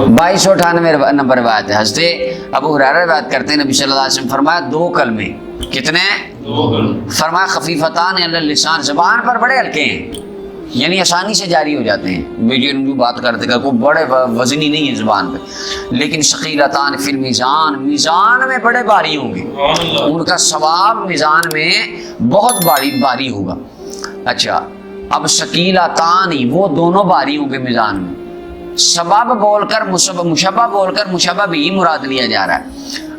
2298 number روایت ہے، حضرت ابو ہریرہ روایت کرتے ہیں نبی صلی اللہ علیہ وسلم فرمایا 2 کلمے، کتنے؟ 2 کلمے، فرمایا خفیفتان علی اللسان، زبان پر بڑے ہلکے ہیں، یعنی آسانی سے جاری ہو جاتے ہیں، جو بات کرتے ہیں کوئی بڑے وزنی نہیں ہے زبان پہ، لیکن ثقیلتان فی المیزان، میزان میں بڑے بھاری ہوں گے، ان کا ثواب میزان میں بہت بھاری ہوگا۔ اچھا اب ثقیلتان ہی وہ دونوں بھاری ہوں گے میزان میں، سبب بول کر مشبہ بول کر مشبہ بھی مراد لیا جا رہا ہے۔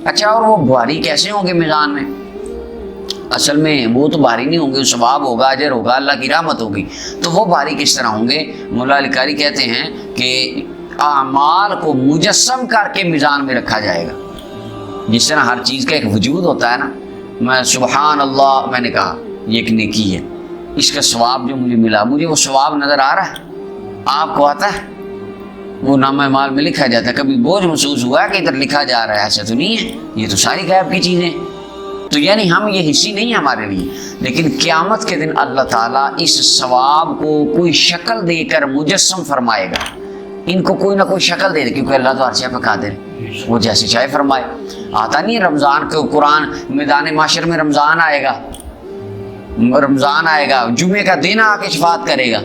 اچھا اور وہ بھاری کیسے ہوں گے میزان میں؟ اصل میں وہ تو بھاری نہیں ہوں گے، ثواب ہوگا، اجر ہوگا، اللہ کی رحمت ہوگی، تو وہ بھاری کس طرح ہوں گے؟ مولا علی قاری کہتے ہیں کہ اعمال کو مجسم کر کے میزان میں رکھا جائے گا، جس طرح ہر چیز کا ایک وجود ہوتا ہے نا، میں سبحان اللہ میں نے کہا یہ ایک نیکی ہے، اس کا ثواب جو مجھے ملا، مجھے وہ ثواب نظر آ رہا ہے، آپ کو آتا ہے؟ وہ نامہ مال میں لکھا جاتا ہے، کبھی بوجھ محسوس ہوا ہے کہ ادھر لکھا جا رہا ہے؟ ایسا تو نہیں ہے، یہ تو ساری غیب کی چیزیں، تو یعنی ہم یہ حصی نہیں ہے ہمارے لیے، لیکن قیامت کے دن اللہ تعالیٰ اس ثواب کو کوئی شکل دے کر مجسم فرمائے گا، ان کو کوئی نہ کوئی شکل دے دے، کیونکہ اللہ تو ہر شے پہ قادر ہے، وہ جیسے چاہے فرمائے۔ آتا نہیں ہے رمضان کے قرآن میدان معاشر میں رمضان آئے گا، جمعے کا دن آ کے شفاعت کرے گا،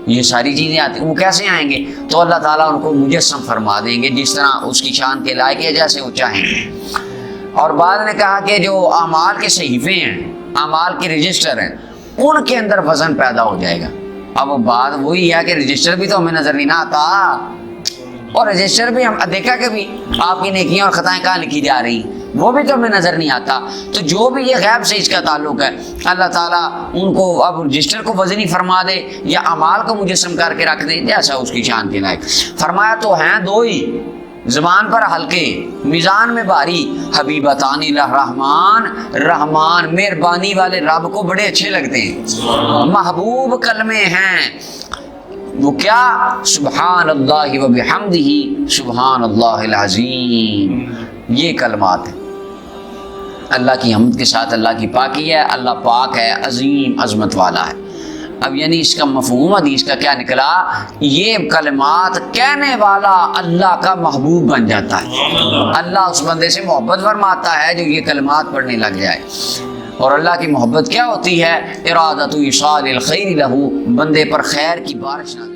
یہ ساری چیزیں آتی ہیں، وہ کیسے آئیں گے؟ تو اللہ تعالیٰ ان کو مجسم فرما دیں گے جس طرح اس کی شان کے لائق ہے، جیسے وہ چاہیں گے۔ اور بعد نے کہا کہ جو اعمال کے صحیفے ہیں، اعمال کے رجسٹر ہیں، ان کے اندر وزن پیدا ہو جائے گا۔ اب وہ بات وہی ہے کہ رجسٹر بھی تو ہمیں نظر نہیں نہ آتا، اور رجسٹر بھی ہم دیکھا کہ بھی آپ کی نیکیاں اور خطائیں کہاں لکھی جا رہی، وہ بھی تو ہمیں نظر نہیں آتا۔ تو جو بھی یہ غیب سے اس کا تعلق ہے، اللہ تعالیٰ ان کو اب رجسٹر کو وزنی فرما دے یا اعمال کو مجسم کر کے رکھ دے جیسا اس کی شان کے لائق۔ فرمایا تو ہیں 2 ہی، زبان پر ہلکے، میزان میں بھاری، حبیبتان الرحمن، رحمان مہربانی والے رب کو بڑے اچھے لگتے ہیں، محبوب کلمے ہیں، وہ کیا؟ سبحان اللہ و بحمدہ سبحان اللہ العظیم، یہ کلمات ہیں۔ اللہ کی حمد کے ساتھ اللہ کی پاکی ہے، اللہ پاک ہے، عظیم عظمت والا ہے۔ اب یعنی اس کا مفہوم حدیث کا کیا نکلا؟ یہ کلمات کہنے والا اللہ کا محبوب بن جاتا ہے، اللہ اس بندے سے محبت فرماتا ہے جو یہ کلمات پڑھنے لگ جائے۔ اور اللہ کی محبت کیا ہوتی ہے؟ ارادۃ ایصال الخیر لہ، بندے پر خیر کی بارش نہ